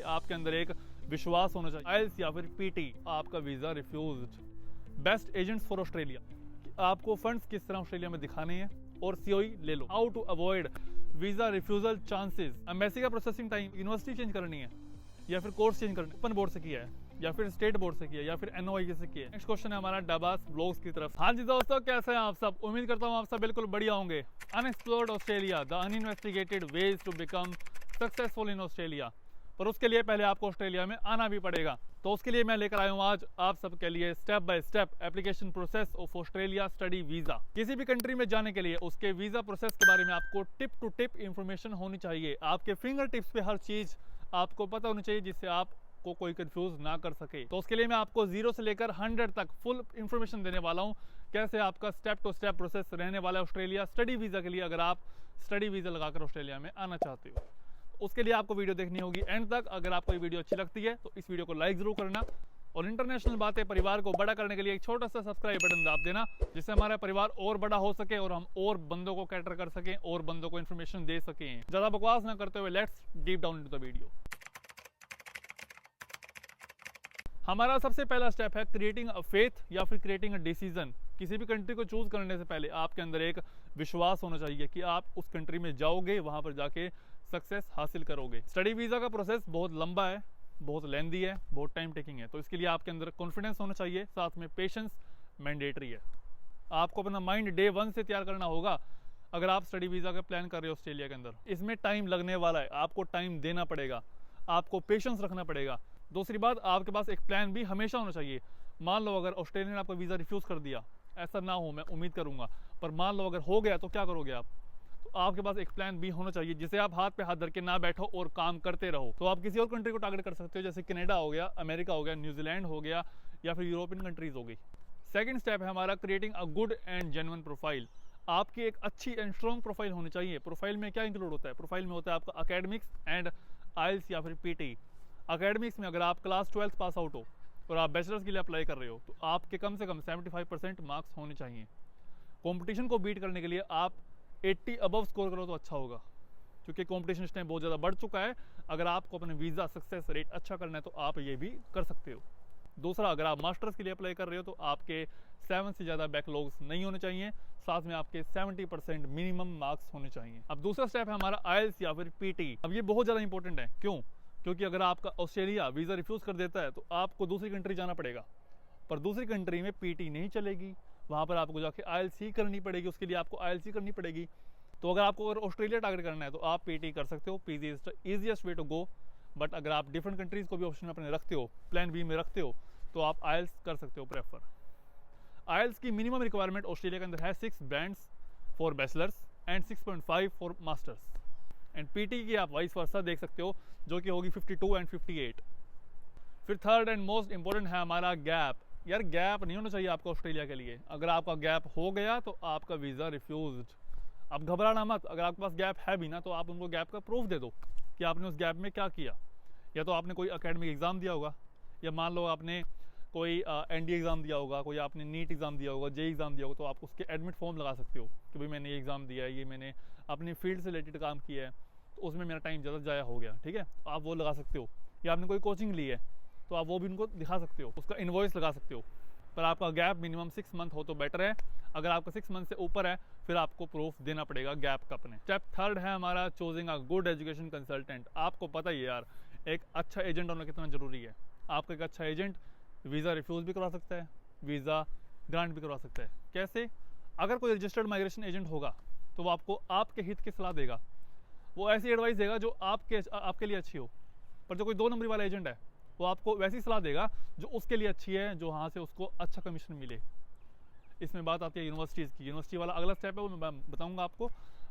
पहले आपके अंदर एक विश्वास होना चाहिए। आइल्स या फिर पीटी, आपका visa refused. Best agents for Australia, आपको फंड्स किस तरह ऑस्ट्रेलिया में दिखाने हैं और सीओई ले लो। How to avoid visa refusal chances, embassy का प्रोसेसिंग टाइम, यूनिवर्सिटी चेंज करनी है या फिर कोर्स चेंज करना, ओपन बोर्ड से किया है या फिर स्टेट बोर्ड से किया या फिर एनओआई से किया है। नेक्स्ट क्वेश्चन है हमारा डबास ब्लॉग्स की तरफ। हाँ जी दोस्तों, कैसे हैं आप सब? उम्मीद करता हूँ आप सब बिल्कुल बढ़िया होंगे। Unexplored Australia, the uninvestigated ways to become successful in Australia. पर उसके लिए पहले आपको ऑस्ट्रेलिया में आना भी पड़ेगा। तो उसके लिए मैं लेकर आया हूँ आज आप सबके लिए step by step application process of Australia study visa. किसी भी कंट्री में जाने के लिए उसके वीजा प्रोसेस के बारे में आपको टिप टू टिप इंफॉर्मेशन होनी चाहिए। आपके फिंगर टिप्स पे हर चीज आपको पता होनी चाहिए जिससे आपको कोई कंफ्यूज ना कर सके। तो उसके लिए मैं आपको 0 से लेकर 100 तक फुल इंफॉर्मेशन देने वाला हूँ, कैसे आपका स्टेप टू स्टेप प्रोसेस रहने वाला है ऑस्ट्रेलिया स्टडी वीजा के लिए, अगर आप स्टडी वीजा लगाकर ऑस्ट्रेलिया में आना चाहते हो। उसके लिए आपको वीडियो देखनी होगी एंड तक। अगर आपको ये वीडियो अच्छी लगती है तो इस वीडियो को लाइक जरूर करना और इंटरनेशनल बातें परिवार को बड़ा करने के लिए एक छोटा सा सब्सक्राइब बटन दाब देना, जिससे हमारा परिवार और बड़ा हो सके और हम और बंदों को कैटर कर सकें और बंदों को इन्फॉर्मेशन दे सकें। ज्यादा बकवास ना करते हुए let's deep down into the video. हमारा सबसे पहला स्टेप है क्रिएटिंग अ फेथ या फिर क्रिएटिंग अ डिसीजन। किसी भी कंट्री को चूज करने से पहले आपके अंदर एक विश्वास होना चाहिए कि आप उस कंट्री में जाओगे, वहां पर जाके सक्सेस हासिल करोगे। स्टडी वीजा का प्रोसेस बहुत लंबा है, बहुत लेंदी है, बहुत टाइम टेकिंग है। तो इसके लिए आपके अंदर कॉन्फिडेंस होना चाहिए, साथ में पेशेंस मैंडेटरी है। आपको अपना माइंड डे 1 से तैयार करना होगा। अगर आप स्टडी वीजा का प्लान कर रहे हो ऑस्ट्रेलिया के अंदर, इसमें टाइम लगने वाला है, आपको टाइम देना पड़ेगा, आपको पेशेंस रखना पड़ेगा। दूसरी बात, आपके पास एक प्लान भी हमेशा होना चाहिए। मान लो अगर ऑस्ट्रेलिया ने आपका वीजा रिफ्यूज कर दिया, ऐसा ना हो, मैं उम्मीद करूंगा, पर मान लो अगर हो गया तो क्या करोगे आप? तो आपके पास एक प्लान भी होना चाहिए जिसे आप हाथ पे हाथ धर के ना बैठो और काम करते रहो। तो आप किसी और कंट्री को टारगेट कर सकते हो, जैसे कनाडा हो गया, अमेरिका हो गया, न्यूजीलैंड हो गया या फिर यूरोपियन कंट्रीज हो गई। सेकंड स्टेप है हमारा creating a good and genuine profile. आपकी एक अच्छी एंड स्ट्रॉन्ग प्रोफाइल होनी चाहिए। प्रोफाइल में क्या इंक्लूड होता है? प्रोफाइल में होता है आपका अकेडमिक्स एंड आइल्स या फिर पीटी। अकेडमिक्स में अगर आप क्लास 12 पास आउट हो और आप बैचलर्स के लिए अप्लाई कर रहे हो तो आपके कम से कम 75% मार्क्स होने चाहिए। कंपटीशन को बीट करने के लिए आप 80 अबव स्कोर करो तो अच्छा होगा, क्योंकि कंपटीशन इस टाइम बहुत ज़्यादा बढ़ चुका है। अगर आपको अपने वीज़ा सक्सेस रेट अच्छा करना है तो आप ये भी कर सकते हो। दूसरा, अगर आप मास्टर्स के लिए अप्लाई कर रहे हो तो आपके 7 से ज़्यादा बैकलॉग्स नहीं होने चाहिए, साथ में आपके 70% मिनिमम मार्क्स होने चाहिए। अब दूसरा स्टेप है हमारा आइल्स या फिर पीटी। अब ये बहुत ज़्यादा इंपॉर्टेंट है। क्यों? क्योंकि अगर आपका ऑस्ट्रेलिया वीज़ा रिफ्यूज़ कर देता है तो आपको दूसरी कंट्री जाना पड़ेगा, पर दूसरी कंट्री में पीटी नहीं चलेगी, वहाँ पर आपको जाके आईएलसी करनी पड़ेगी, उसके लिए आपको आईएलसी करनी पड़ेगी। तो अगर ऑस्ट्रेलिया टारगेट करना है तो आप पीटी कर सकते हो, PG is the easiest way to go. But अगर आप डिफरेंट कंट्रीज़ को भी ऑप्शन अपने रखते हो, प्लान बी में रखते हो, तो आप आईएल्स कर सकते हो प्रेफर। आईएल्स की मिनिमम रिक्वायरमेंट ऑस्ट्रेलिया के अंदर है 6 bands for bachelors and 6.5 for masters. And PT की आप वाइस वर्सा देख सकते हो, जो कि होगी 52 एंड 58। फिर थर्ड एंड मोस्ट इंपॉर्टेंट है हमारा गैप। यार गैप नहीं होना चाहिए आपको ऑस्ट्रेलिया के लिए। अगर आपका गैप हो गया तो आपका वीज़ा रिफ्यूज्ड। अब घबराना मत, अगर आपके पास गैप है भी ना तो आप उनको गैप का प्रूफ दे दो कि आपने उस गैप में क्या किया। या तो आपने कोई एकेडमिक एग्ज़ाम दिया होगा, या मान लो आपने कोई एनडीए एग्ज़ाम दिया होगा, कोई आपने नीट एग्ज़ाम दिया होगा, जे एग्ज़ाम दिया होगा, तो आप उसके एडमिट फॉर्म लगा सकते हो कि भाई मैंने ये एग्ज़ाम दिया है, ये मैंने अपनी फील्ड से रिलेटेड काम किया है, तो उसमें मेरा टाइम ज़्यादा ज़ाया हो गया। ठीक है, तो आप वो लगा सकते हो। या आपने कोई कोचिंग ली है तो आप वो भी उनको दिखा सकते हो, उसका इन्वॉइस लगा सकते हो। पर आपका गैप मिनिमम 6 मंथ हो तो बेटर है। अगर आपका 6 मंथ से ऊपर है फिर आपको प्रूफ देना पड़ेगा गैप का अपने। स्टेप थर्ड है हमारा choosing a good education consultant. आपको पता ही है यार, एक अच्छा एजेंट होना कितना जरूरी है। आपका एक अच्छा एजेंट वीज़ा रिफ्यूज़ भी करवा सकता है, वीज़ा ग्रांट भी करवा सकता है। कैसे? अगर कोई रजिस्टर्ड माइग्रेशन एजेंट होगा तो वो आपको आपके हित की सलाह देगा, वो ऐसी एडवाइस देगा जो आपके लिए अच्छी हो। पर जो कोई 2 नंबरी वाला एजेंट है वो आपको वैसी सलाह देगा जो उसके लिए अच्छी है, जो वहाँ से उसको अच्छा कमीशन मिले। इसमें बात आती है यूनिवर्सिटीज़ की। यूनिवर्सिटी वाला अगला स्टेप है, वो मैं बताऊँगा आपको।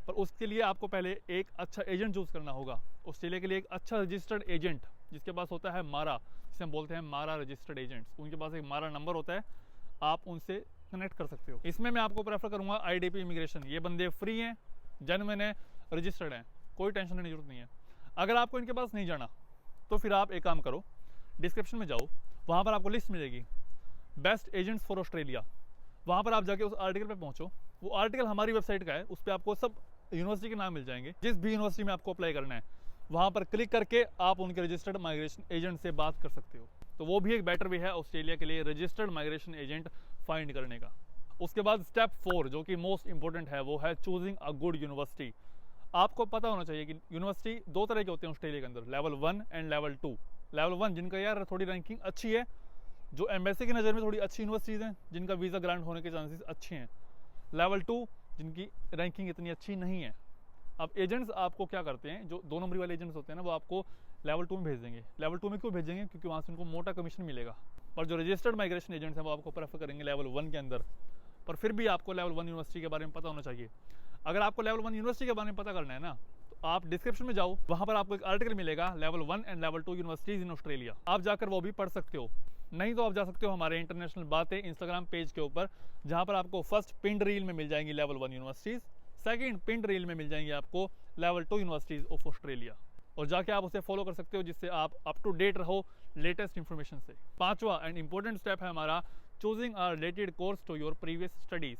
पर उसके लिए आपको पहले एक अच्छा एजेंट चूज़ करना होगा। ऑस्ट्रेलिया के लिए एक अच्छा रजिस्टर्ड एजेंट जिसके पास होता है मारा, जिसे हम बोलते हैं मारा रजिस्टर्ड एजेंट्स। उनके पास एक मारा नंबर होता है, आप उनसे कनेक्ट कर सकते हो। इसमें मैं आपको प्रेफर करूँगा आईडीपी इमिग्रेशन। ये बंदे फ्री हैं, जेन्युइन है, रजिस्टर्ड हैं, कोई टेंशन लेने की जरूरत नहीं है। अगर आपको इनके पास नहीं जाना तो फिर आप एक काम करो, डिस्क्रिप्शन में जाओ, वहाँ पर आपको लिस्ट मिलेगी बेस्ट एजेंट्स फॉर ऑस्ट्रेलिया। वहाँ पर आप जाके उस आर्टिकल पे पहुँचो। वो आर्टिकल हमारी वेबसाइट का है, उस पर आपको सब यूनिवर्सिटी के नाम मिल जाएंगे। जिस भी यूनिवर्सिटी में आपको अप्लाई करना है वहाँ पर क्लिक करके आप उनके रजिस्टर्ड माइग्रेशन एजेंट से बात कर सकते हो। तो वो भी एक बेटर वे है ऑस्ट्रेलिया के लिए रजिस्टर्ड माइग्रेशन एजेंट फाइंड करने का। उसके बाद स्टेप 4 जो कि मोस्ट इंपॉर्टेंट है, वो है चूजिंग अ गुड यूनिवर्सिटी। आपको पता होना चाहिए कि यूनिवर्सिटी दो तरह के होते हैं ऑस्ट्रेलिया के अंदर, लेवल 1 एंड लेवल 2। लेवल 1 जिनका यार थोड़ी रैंकिंग अच्छी है, जो एम्बेसी की नज़र में थोड़ी अच्छी यूनिवर्सिटीज़ हैं, जिनका वीज़ा ग्रांट होने के चांसेस अच्छे हैं। लेवल 2 जिनकी रैंकिंग इतनी अच्छी नहीं है। अब एजेंट्स आपको क्या करते हैं, जो 2 नंबरी वाले एजेंट्स होते हैं ना, वो आपको लेवल 2 में भेज देंगे। लेवल 2 में क्यों भेजेंगे? क्योंकि वहाँ से उनको मोटा कमीशन मिलेगा। पर जो रजिस्टर्ड माइग्रेशन एजेंट्स हैं वो आपको प्रेफर करेंगे लेवल 1 के अंदर। पर फिर भी आपको लेवल 1 यूनिवर्सिटी के बारे में पता होना चाहिए। अगर आपको लेवल 1 यूनिवर्सिटी के बारे में पता करना है ना, तो आप डिस्क्रिप्शन में जाओ, वहाँ पर आपको एक आर्टिकल मिलेगा level 1 and level 2 universities in Australia. आप जाकर वो भी पढ़ सकते हो। नहीं तो आप जा सकते हो हमारे इंटरनेशनल बातें इंस्टाग्राम पेज के ऊपर, जहाँ पर आपको फर्स्ट पिंड रील में मिल जाएंगी लेवल 1 यूनिवर्सिटीज़, सेकंड पिंड रील में मिल जाएंगी आपको लेवल 2 यूनिवर्सिटीज़ ऑफ ऑस्ट्रेलिया, और जाके आप उसे फॉलो कर सकते हो, जिससे आप अप टू डेट रहो लेटेस्ट इंफॉर्मेशन से। 5वां एंड इंपॉर्टेंट स्टेप है हमारा choosing a related course to your previous studies.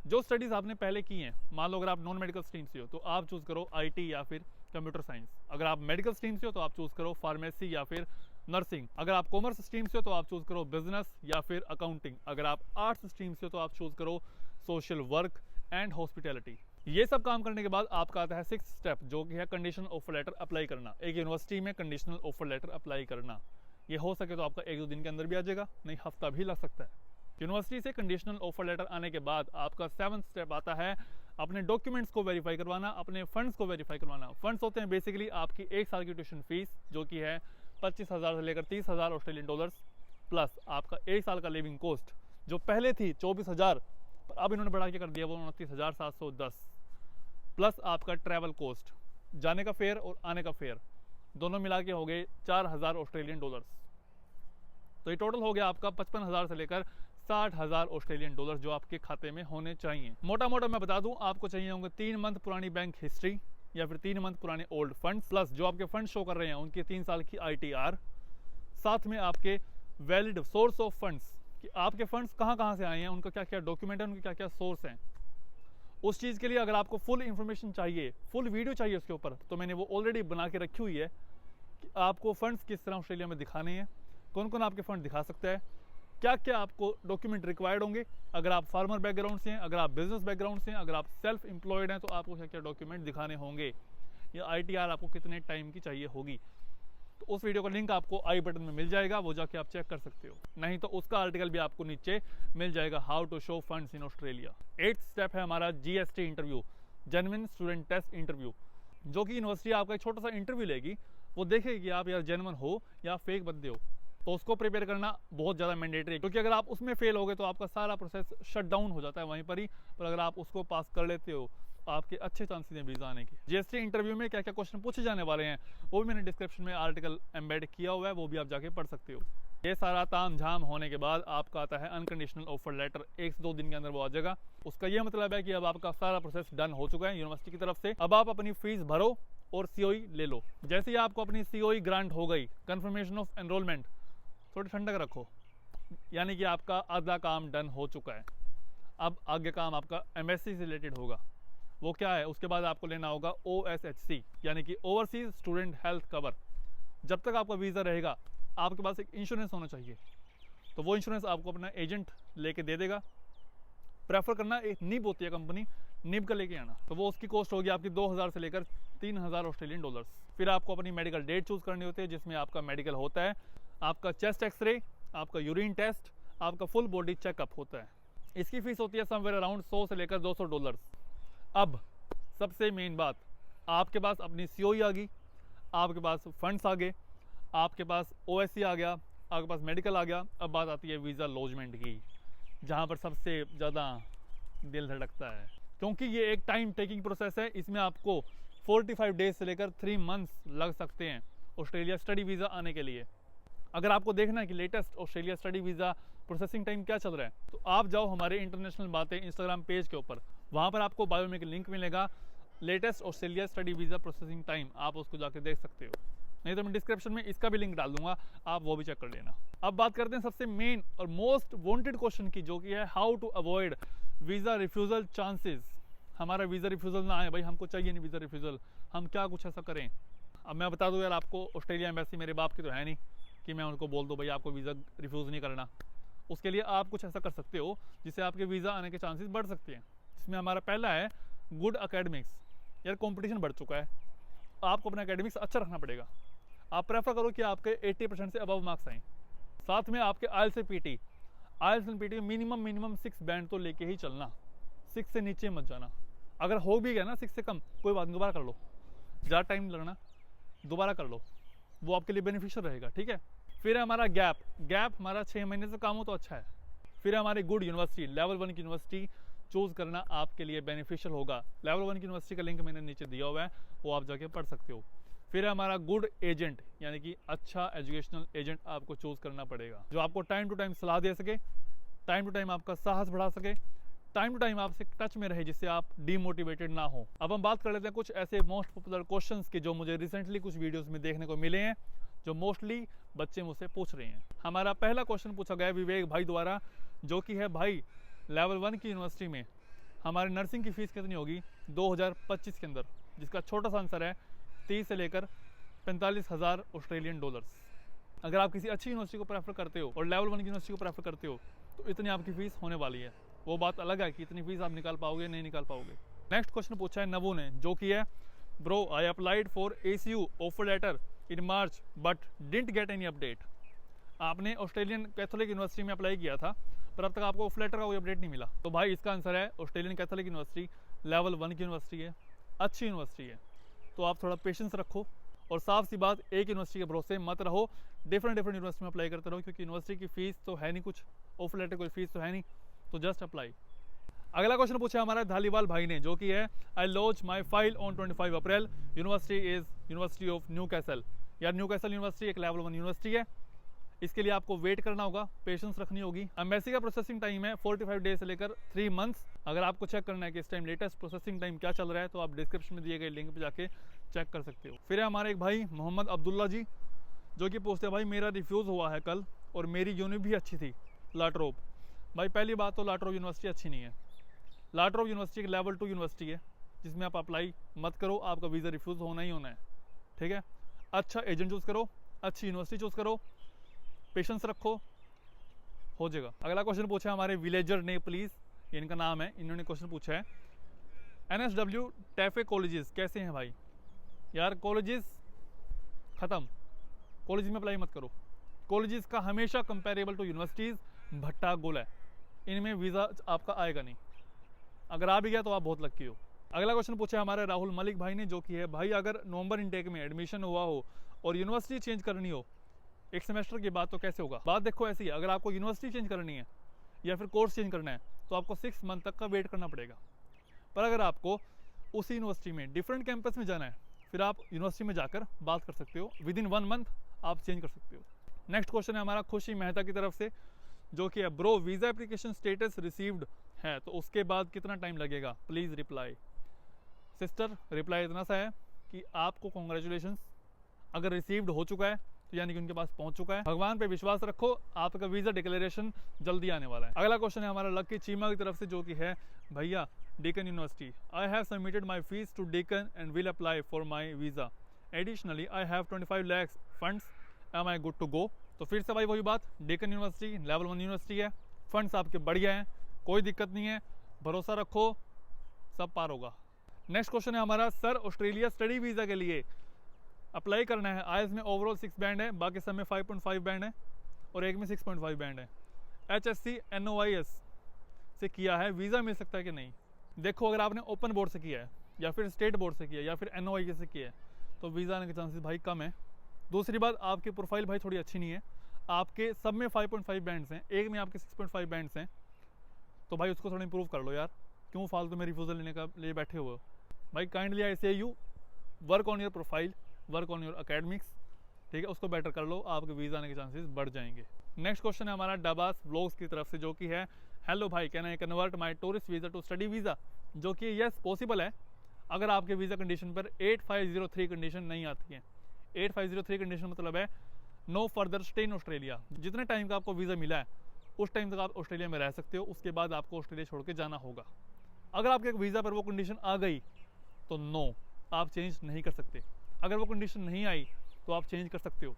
जो स्टडीज़ आपने पहले की हैं, मान लो अगर आप नॉन मेडिकल स्ट्रीम से हो तो आप चूज़ करो IT या फिर कंप्यूटर साइंस। अगर आप मेडिकल स्ट्रीम से हो तो आप चूज़ करो फार्मेसी या फिर नर्सिंग। अगर आप कॉमर्स स्ट्रीम से हो तो आप चूज़ करो बिजनेस या फिर अकाउंटिंग। अगर आप आर्ट्स स्ट्रीम से हो तो आप चूज़ करो सोशल वर्क एंड हॉस्पिटैलिटी। ये सब काम करने के बाद आपका आता है 6th स्टेप, जो कि है कंडीशनल ऑफर लेटर अप्लाई करना। एक यूनिवर्सिटी में कंडीशनल ऑफर लेटर अप्लाई करना, ये हो सके तो आपका 1-2 दिन के अंदर भी आ जाएगा, नहीं हफ्ता भी लग सकता है। यूनिवर्सिटी से कंडीशनल ऑफर लेटर आने के बाद आपका 7th स्टेप आता है अपने डॉक्यूमेंट्स को वेरीफाई करवाना, अपने फंड्स को वेरीफाई करवाना। फंड्स होते हैं बेसिकली आपकी 1 साल की ट्यूशन फीस, जो कि है 25,000 से लेकर 30,000 ऑस्ट्रेलियन डॉलर्स, प्लस आपका 1 साल का लिविंग कॉस्ट जो पहले थी 24,000, पर अब इन्होंने बढ़ा के कर दिया वो 29,710, प्लस आपका ट्रैवल कॉस्ट, जाने का फेयर और आने का फेयर, दोनों मिला के हो गए 4,000 ऑस्ट्रेलियन डॉलर्स। तो ये टोटल हो गया आपका 55,000 से लेकर 60,000 ऑस्ट्रेलियन डॉलर, जो आपके खाते में होने चाहिए। मोटा मोटा मैं बता दूं, आपको चाहिए होंगे 3 मंथ पुरानी बैंक हिस्ट्री या फिर 3 मंथ पुराने ओल्ड फंड्स, प्लस जो आपके फंड शो कर रहे हैं उनके 3 साल की ITR, साथ में आपके वैलिड सोर्स ऑफ फंड्स कि आपके फंड्स कहाँ से आए हैं, उनका क्या क्या डॉक्यूमेंट है, उनके क्या क्या सोर्स हैं। उस चीज़ के लिए अगर आपको फुल इन्फॉर्मेशन चाहिए, फुल वीडियो चाहिए उसके ऊपर, तो मैंने वो ऑलरेडी बना के रखी हुई है कि आपको फंड्स किस तरह ऑस्ट्रेलिया में दिखाने हैं, कौन कौन आपके फंड दिखा सकता है, क्या क्या आपको डॉक्यूमेंट रिक्वायर्ड होंगे। अगर आप फार्मर बैकग्राउंड से हैं, अगर आप बिजनेस बैकग्राउंड से हैं, अगर आप सेल्फ एम्प्लॉयड हैं, तो आपको क्या क्या डॉक्यूमेंट दिखाने होंगे, या ITR आपको कितने टाइम की चाहिए होगी। तो उस वीडियो का लिंक आपको आई बटन में मिल जाएगा, वो जाके आप चेक कर सकते हो। नहीं तो उसका आर्टिकल भी आपको नीचे मिल जाएगा, how to show funds in Australia. 8th step है हमारा GST interview, genuine student test interview, जो कि यूनिवर्सिटी आपका एक छोटा सा इंटरव्यू लेगी, वो देखेगी कि आप यार जेन्युइन हो या फेक बंदे हो। तो उसको प्रिपेयर करना बहुत ज़्यादा मैंडेटरी है, क्योंकि अगर आप उसमें फेल हो गए तो आपका सारा प्रोसेस शट डाउन हो जाता है वहीं पर ही। पर अगर आप उसको पास कर लेते हो तो आपके अच्छे चांसेस हैं वीज़ा आने के। GST इंटरव्यू में क्या क्या क्वेश्चन पूछे जाने वाले हैं वो भी मैंने डिस्क्रिप्शन में आर्टिकल एम्बेड किया हुआ है, वो भी आप जाके पढ़ सकते हो। ये सारा ताम झाम होने के बाद आपका आता है अनकंडीशनल ऑफर लेटर, 1 से 2 दिन के अंदर वो आ जाएगा। उसका ये मतलब है कि अब आपका सारा प्रोसेस डन हो चुका है यूनिवर्सिटी की तरफ से। अब आप अपनी फीस भरो और COE ले लो। जैसे ही आपको अपनी COE ग्रांट हो गई, कंफर्मेशन ऑफ एनरोलमेंट, थोड़ी ठंडक रखो, यानी कि आपका आधा काम डन हो चुका है। अब आगे काम आपका MSc से रिलेटेड होगा। वो क्या है, उसके बाद आपको लेना होगा OSHC, यानी कि ओवरसीज स्टूडेंट हेल्थ कवर। जब तक आपका वीज़ा रहेगा आपके पास एक इंश्योरेंस होना चाहिए, तो वो इंश्योरेंस आपको अपना एजेंट लेके दे देगा। प्रेफर करना एक निब होती है कंपनी, निब का लेके आना। तो वो उसकी कॉस्ट होगी आपकी 2,000 से लेकर 3,000 ऑस्ट्रेलियन डॉलर्स। फिर आपको अपनी मेडिकल डेट चूज़ करनी होती है, जिसमें आपका मेडिकल होता है, आपका चेस्ट एक्सरे, आपका यूरिन टेस्ट, आपका फुल बॉडी चेकअप होता है। इसकी फीस होती है समवेयर अराउंड 100 से लेकर 200 डॉलर्स। अब सबसे मेन बात, आपके पास अपनी COE आ गई, आपके पास फंड्स आ गए, आपके पास OSC आ गया, आपके पास मेडिकल आ गया। अब बात आती है वीज़ा लॉजमेंट की, जहाँ पर सबसे ज़्यादा दिल धड़कता है, क्योंकि ये एक टाइम टेकिंग प्रोसेस है। इसमें आपको 45 डेज से लेकर 3 मंथ्स लग सकते हैं ऑस्ट्रेलिया स्टडी वीज़ा आने के लिए। अगर आपको देखना है कि latest Australia study visa processing time क्या चल रहा है, तो आप जाओ हमारे इंटरनेशनल बातें इंस्टाग्राम पेज के ऊपर, वहाँ पर आपको बायो में एक लिंक मिलेगा, latest Australia study visa processing time, आप उसको जाके देख सकते हो। नहीं तो मैं डिस्क्रिप्शन में इसका भी लिंक डाल दूंगा, आप वो भी चेक कर लेना। अब बात करते हैं सबसे मेन और मोस्ट वांटेड क्वेश्चन की, जो कि है how to avoid visa refusal chances. हमारा वीज़ा रिफ्यूज़ल ना आए भाई, हमको चाहिए नहीं वीज़ा रिफ्यूज़ल, हम क्या कुछ ऐसा करें। अब मैं बता दूं यार आपको, ऑस्ट्रेलिया एम्बेसी मेरे बाप की तो है नहीं कि मैं उनको बोल दूं भाई आपको वीज़ा रिफ्यूज़ नहीं करना। उसके लिए आप कुछ ऐसा कर सकते हो जिससे आपके वीज़ा आने के चांसेस बढ़ सकते हैं। जिसमें हमारा पहला है गुड एकेडमिक्स। यार कंपटीशन बढ़ चुका है, आपको अपना एकेडमिक्स अच्छा रखना पड़ेगा। आप प्रेफर करो कि आपके 80% से अबव मार्क्स आएँ। साथ में आपके आइल्स से PTE, IELTS and PTE minimum 6 band तो लेके ही चलना, 6 से नीचे मत जाना। अगर हो भी गया ना 6 से कम, कोई बात नहीं, दोबारा कर लो, ज़्यादा टाइम लगना, दोबारा कर लो, वो आपके लिए बेनिफिशियल रहेगा, ठीक है। फिर है हमारा गैप हमारा 6 महीने से कम हो तो अच्छा है। फिर है हमारी गुड यूनिवर्सिटी, लेवल 1 की यूनिवर्सिटी चूज़ करना आपके लिए बेनिफिशियल होगा। लेवल 1 की यूनिवर्सिटी का लिंक मैंने नीचे दिया हुआ है, वो आप जाके पढ़ सकते हो। फिर है हमारा गुड एजेंट, यानी कि अच्छा एजुकेशनल एजेंट आपको चूज़ करना पड़ेगा, जो आपको टाइम टू टाइम सलाह दे सके, टाइम टू टाइम आपका साहस बढ़ा सके, टाइम टू टाइम आपसे टच में रहे, जिससे आप डीमोटिवेटेड ना हो। अब हम बात कर लेते हैं कुछ ऐसे मोस्ट पॉपुलर क्वेश्चंस के जो मुझे रिसेंटली कुछ वीडियोस में देखने को मिले हैं, जो मोस्टली बच्चे मुझसे पूछ रहे हैं। हमारा पहला क्वेश्चन पूछा गया विवेक भाई द्वारा, जो कि है भाई लेवल 1 की यूनिवर्सिटी में हमारी नर्सिंग की फ़ीस कितनी होगी 2025 के अंदर, जिसका छोटा सा आंसर है 30 से लेकर 45,000 ऑस्ट्रेलियन डॉलर्स। अगर आप किसी अच्छी यूनिवर्सिटी को प्रेफर करते हो और लेवल 1 की यूनिवर्सिटी को प्रेफर करते हो तो इतनी आपकी फ़ीस होने वाली है। वो बात अलग है कि इतनी फीस आप निकाल पाओगे नहीं निकाल पाओगे। नेक्स्ट क्वेश्चन पूछा है नवू ने, जो कि है bro I applied for ACU offer letter in March but didn't get any update. आपने ऑस्ट्रेलियन कैथोलिक यूनिवर्सिटी में अप्लाई किया था पर अब तक आपको ऑफर लेटर का कोई अपडेट नहीं मिला। तो भाई इसका आंसर है ऑस्ट्रेलियन कैथोलिक यूनिवर्सिटी लेवल 1 की यूनिवर्सिटी है, अच्छी यूनिवर्सिटी है। तो आप थोड़ा पेशेंस रखो और साफ सी बात, एक यूनिवर्सिटी के भरोसे मत रहो, डिफरेंट यूनिवर्सिटी में अप्लाई करते रहो, क्योंकि यूनिवर्सिटी की फ़ीस तो है नहीं, कुछ ऑफर लेटर कोई फ़ीस तो है नहीं, तो जस्ट अप्लाई। अगला क्वेश्चन पूछा हमारा धालीवाल भाई ने, जो कि है I launch my file on 25 April, university is university of new castle. यार न्यू कैसल यूनिवर्सिटी एक लेवल 1 यूनिवर्सिटी है, इसके लिए आपको वेट करना होगा, पेशेंस रखनी होगी। एम्बेसी का प्रोसेसिंग टाइम है 45 डेज से लेकर 3 मंथ्स। अगर आपको चेक करना है कि इस टाइम लेटेस्ट प्रोसेसिंग टाइम क्या चल रहा है तो आप डिस्क्रिप्शन में दिए गए लिंक पे जाके चेक कर सकते हो। फिर है हमारे एक भाई मोहम्मद अब्दुल्ला जी, जो कि पूछते हैं भाई मेरा रिफ्यूज़ हुआ है कल और मेरी यूनि भी अच्छी थी लाट्रोब। भाई पहली बात तो लाट्रोब यूनिवर्सिटी अच्छी नहीं है। लाट्रोब यूनिवर्सिटी एक लेवल 2 यूनिवर्सिटी है जिसमें आप अप्लाई मत करो, आपका वीज़ा रिफ्यूज़ होना ही होना है, ठीक है। अच्छा एजेंट चूज़ करो, अच्छी यूनिवर्सिटी चूज़ करो, पेशेंस रखो, हो जाएगा। अगला क्वेश्चन पूछा है हमारे विलेजर ने, प्लीज़ ये इनका नाम है, इन्होंने क्वेश्चन पूछा है NSW टैफे कॉलेजेस कैसे हैं भाई। यार कॉलेजेस ख़त्म, कॉलेज में अप्लाई मत करो। कॉलेजेस का हमेशा कंपेरेबल टू यूनिवर्सिटीज़ भट्टा गोल है, इनमें वीज़ा आपका आएगा नहीं, अगर आ भी गया तो आप बहुत लक्की हो। अगला क्वेश्चन पूछा हमारे राहुल मलिक भाई ने, जो कि है भाई अगर नवंबर इनटेक में एडमिशन हुआ हो और यूनिवर्सिटी चेंज करनी हो एक सेमेस्टर के बाद तो कैसे होगा। बात देखो ऐसी है, अगर आपको यूनिवर्सिटी चेंज करनी है या फिर कोर्स चेंज करना है तो आपको 6 मंथ तक का वेट करना पड़ेगा। पर अगर आपको उसी यूनिवर्सिटी में डिफरेंट कैंपस में जाना है फिर आप यूनिवर्सिटी में जाकर बात कर सकते हो, विद इन 1 मंथ आप चेंज कर सकते हो। नेक्स्ट क्वेश्चन है हमारा खुशी मेहता की तरफ से, जो कि है bro visa application status received है तो उसके बाद कितना टाइम लगेगा, प्लीज़ रिप्लाई। सिस्टर रिप्लाई इतना सा है कि आपको कॉन्ग्रेचुलेशंस, अगर रिसीव्ड हो चुका है तो यानी कि उनके पास पहुंच चुका है। भगवान पे विश्वास रखो, आपका वीज़ा डिक्लेरेशन जल्दी आने वाला है। अगला क्वेश्चन है हमारा लक्की चीमा की तरफ से, जो कि है भैया Deakin university I have submitted my fees to Deakin and will apply for my visa, additionally I have 25 lakh funds, am I good to go. तो फिर से भाई वही बात, डेकन यूनिवर्सिटी लेवल 1 यूनिवर्सिटी है, फंड्स आपके बढ़िया हैं, कोई दिक्कत नहीं है, भरोसा रखो, सब पार होगा। नेक्स्ट क्वेश्चन है हमारा सर ऑस्ट्रेलिया स्टडी वीज़ा के लिए अप्लाई करना है, आइल्स में ओवरऑल 6 बैंड है, बाकी सब में 5.5 बैंड है और एक में 6.5 बैंड है। HSC NOIS से किया है, वीज़ा मिल सकता है कि नहीं। देखो अगर आपने ओपन बोर्ड से किया है या फिर स्टेट बोर्ड से किया है या फिर NOIS से किया है तो वीज़ा आने के चांसेस भाई कम है। दूसरी बात, आपकी प्रोफाइल भाई थोड़ी अच्छी नहीं है, आपके सब में 5.5 बैंड्स हैं, एक में आपके 6.5 बैंड्स हैं, तो भाई उसको थोड़ा इंप्रूव कर लो यार, क्यों फालतू में रिफ्यूज़ल लेने का लिए बैठे हुए हो भाई। काइंडली आई से you work on your profile, work on your academics, ठीक है, उसको बेटर कर लो, आपके वीज़ा आने के चांसेस बढ़ जाएंगे। नेक्स्ट क्वेश्चन है हमारा डबास व्लॉग्स की तरफ से, जो कि है हेलो भाई can I convert my tourist visa to study visa, जो कि यस पॉसिबल है अगर आपके वीज़ा कंडीशन पर 8503 कंडीशन नहीं आती है। 8503 कंडीशन मतलब है no further stay in Australia, जितने टाइम का आपको वीज़ा मिला है उस टाइम तक आप ऑस्ट्रेलिया में रह सकते हो, उसके बाद आपको ऑस्ट्रेलिया छोड़ के जाना होगा। अगर आपके वीज़ा पर वो कंडीशन आ गई तो नो, आप चेंज नहीं कर सकते। अगर वो कंडीशन नहीं आई तो आप चेंज कर सकते हो।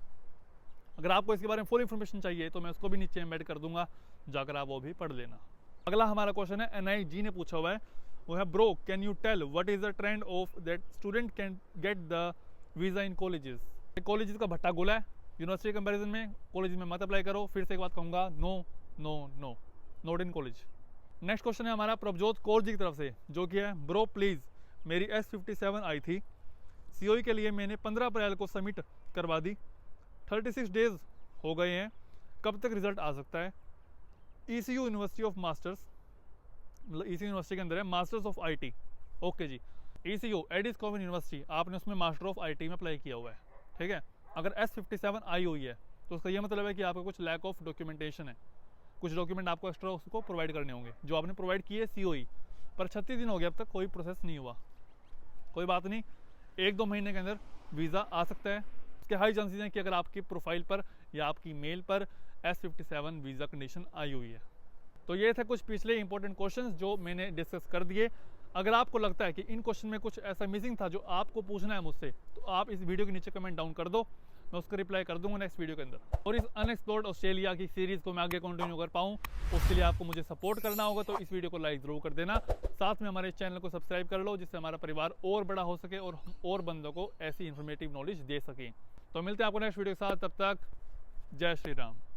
अगर आपको इसके बारे में फुल इन्फॉर्मेशन चाहिए तो मैं उसको भी नीचे एम्बेड कर दूंगा, जाकर आप वो भी पढ़ लेना। अगला हमारा क्वेश्चन है NI जी ने पूछा हुआ है, वो है bro can you tell what is the trend of that student can get the visa in colleges. Colleges का भट्टा गोला है, यूनिवर्सिटी कंपैरिजन में कॉलेज में मत अप्लाई करो। फिर से एक बात कहूँगा, no no no, not in college. Next question है हमारा प्रभजोत कौर जी की तरफ से, जो कि है ब्रो प्लीज़ मेरी S57 आई थी, COE के लिए मैंने 15 अप्रैल को सबमिट करवा दी, 36 डेज हो गए हैं, कब तक रिजल्ट आ सकता है। ECU यूनिवर्सिटी ऑफ मास्टर्स, मतलब ECU यूनिवर्सिटी के अंदर है masters of IT। Okay ji, ECU Edith Cowan university, आपने उसमें मास्टर ऑफ IT में अप्लाई किया हुआ है, ठीक है। अगर S57 आई हुई है तो उसका ये मतलब है कि आपका कुछ लैक ऑफ डॉक्यूमेंटेशन है, कुछ डॉक्यूमेंट आपको एक्स्ट्रा उसको प्रोवाइड करने होंगे, जो आपने प्रोवाइड किए COE पर 36 दिन हो गया, अब तक कोई प्रोसेस नहीं हुआ। कोई बात नहीं, 1-2 महीने के अंदर वीज़ा आ सकता है। इसके हाई चांसेस हैं कि अगर आपकी प्रोफाइल पर या आपकी मेल पर S57 वीज़ा कंडीशन आई हुई है। तो ये थे कुछ पिछले इंपॉर्टेंट क्वेश्चंस जो मैंने डिस्कस कर दिए। अगर आपको लगता है कि इन क्वेश्चन में कुछ ऐसा मिसिंग था जो आपको पूछना है मुझसे, तो आप इस वीडियो के नीचे कमेंट डाउन कर दो, मैं उसका रिप्लाई कर दूंगा नेक्स्ट वीडियो के अंदर। और इस अनएक्सप्लोर्ड ऑस्ट्रेलिया की सीरीज़ को मैं आगे कंटिन्यू कर पाऊँ, उसके लिए आपको मुझे सपोर्ट करना होगा, तो इस वीडियो को लाइक ज़रूर कर देना। साथ में हमारे चैनल को सब्सक्राइब कर लो, जिससे हमारा परिवार और बड़ा हो सके और हम और बंदों को ऐसी इन्फॉर्मेटिव नॉलेज दे सकें। तो मिलते हैं आपको नेक्स्ट वीडियो के साथ, तब तक जय श्री राम।